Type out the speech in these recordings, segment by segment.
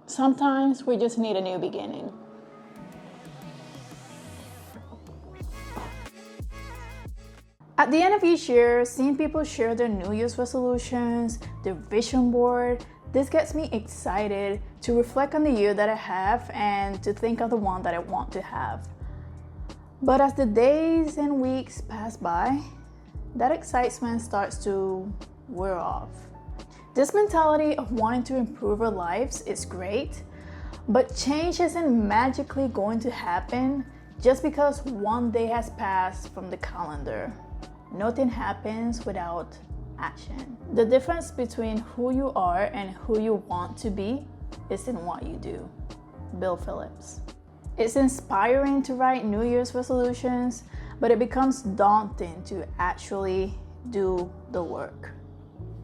Sometimes we just need a new beginning. At the end of each year, seeing people share their New Year's resolutions, their vision board, this gets me excited to reflect on the year that I have and to think of the one that I want to have. But as the days and weeks pass by, that excitement starts to wear off. This mentality of wanting to improve our lives is great, but change isn't magically going to happen just because one day has passed from the calendar. Nothing happens without action. The difference between who you are and who you want to be is in what you do. Bill Phillips. It's inspiring to write New Year's resolutions, but it becomes daunting to actually do the work.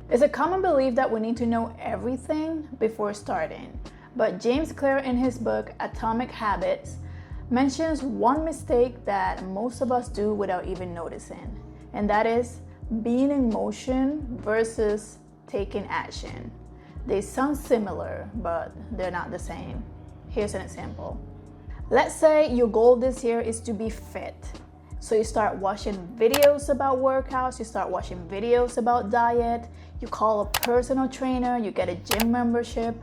It's a common belief that we need to know everything before starting, but James Clear in his book Atomic Habits mentions one mistake that most of us do without even noticing, and that is being in motion versus taking action. They sound similar, but they're not the same. Here's an example. Let's say your goal this year is to be fit. So you start watching videos about workouts, you start watching videos about diet, you call a personal trainer, you get a gym membership.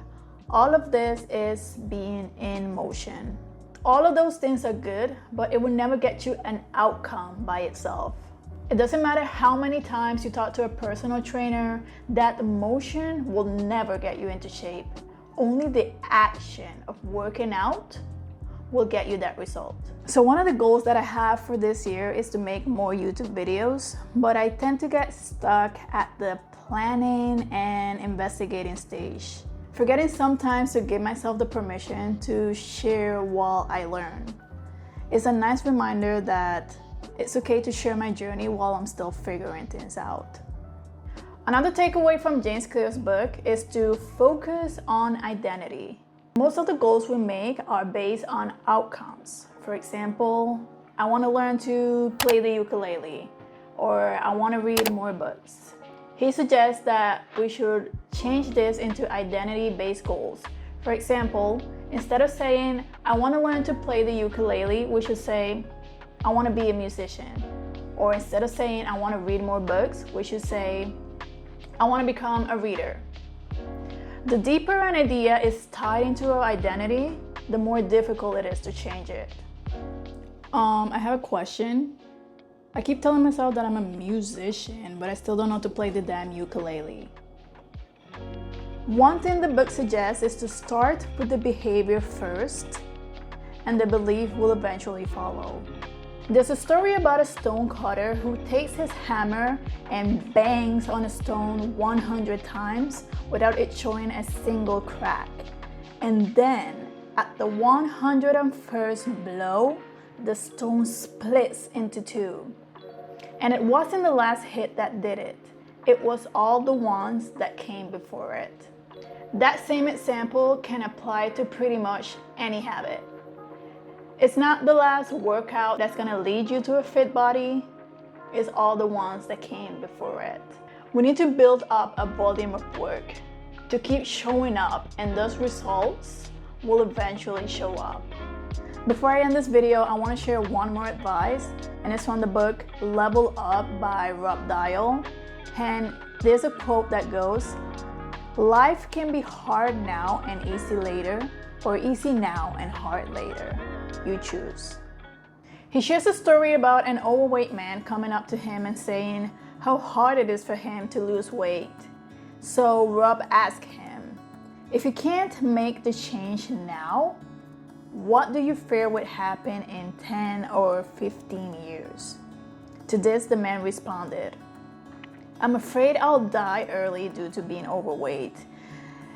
All of this is being in motion. All of those things are good, but it will never get you an outcome by itself. It doesn't matter how many times you talk to a personal trainer, that motion will never get you into shape. Only the action of working out will get you that result. So one of the goals that I have for this year is to make more YouTube videos, but I tend to get stuck at the planning and investigating stage, forgetting sometimes to give myself the permission to share while I learn. It's a nice reminder that it's okay to share my journey while I'm still figuring things out. Another takeaway from James Clear's book is to focus on identity. Most of the goals we make are based on outcomes. For example, I want to learn to play the ukulele, or I want to read more books. He suggests that we should change this into identity-based goals. For example, instead of saying, I want to learn to play the ukulele, we should say, I want to be a musician. Or instead of saying, I want to read more books, we should say, I want to become a reader. The deeper an idea is tied into our identity, the more difficult it is to change it. I have a question. I keep telling myself that I'm a musician, but I still don't know how to play the damn ukulele. One thing the book suggests is to start with the behavior first, and the belief will eventually follow. There's a story about a stone cutter who takes his hammer and bangs on a stone 100 times without it showing a single crack. And then, at the 101st blow, the stone splits into two. And it wasn't the last hit that did it. It was all the ones that came before it. That same example can apply to pretty much any habit. It's not the last workout that's gonna lead you to a fit body, it's all the ones that came before it. We need to build up a volume of work to keep showing up, and those results will eventually show up. Before I end this video, I want to share one more advice, and it's from the book Level Up by Rob Dial. And there's a quote that goes, life can be hard now and easy later, or easy now and hard later. You choose. He shares a story about an overweight man coming up to him and saying how hard it is for him to lose weight. So Rob asked him, if you can't make the change now, what do you fear would happen in 10 or 15 years? To this, the man responded, I'm afraid I'll die early due to being overweight,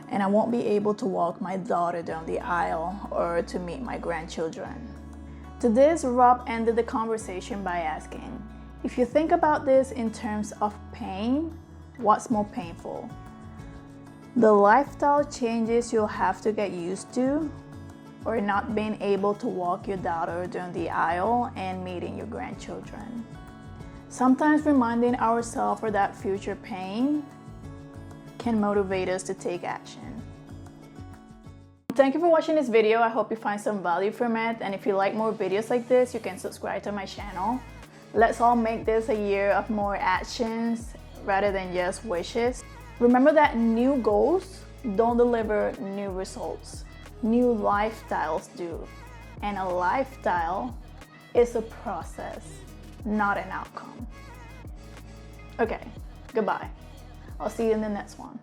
and I won't be able to walk my daughter down the aisle or to meet my grandchildren. To this, Rob ended the conversation by asking, if you think about this in terms of pain, what's more painful? The lifestyle changes you'll have to get used to, or not being able to walk your daughter down the aisle and meeting your grandchildren? Sometimes reminding ourselves of that future pain can motivate us to take action. Thank you for watching this video. I hope you find some value from it, and if you like more videos like this, you can subscribe to my channel. Let's all make this a year of more actions rather than just wishes. Remember that new goals don't deliver new results. New lifestyles do. And a lifestyle is a process, not an outcome. Okay, goodbye. I'll see you in the next one.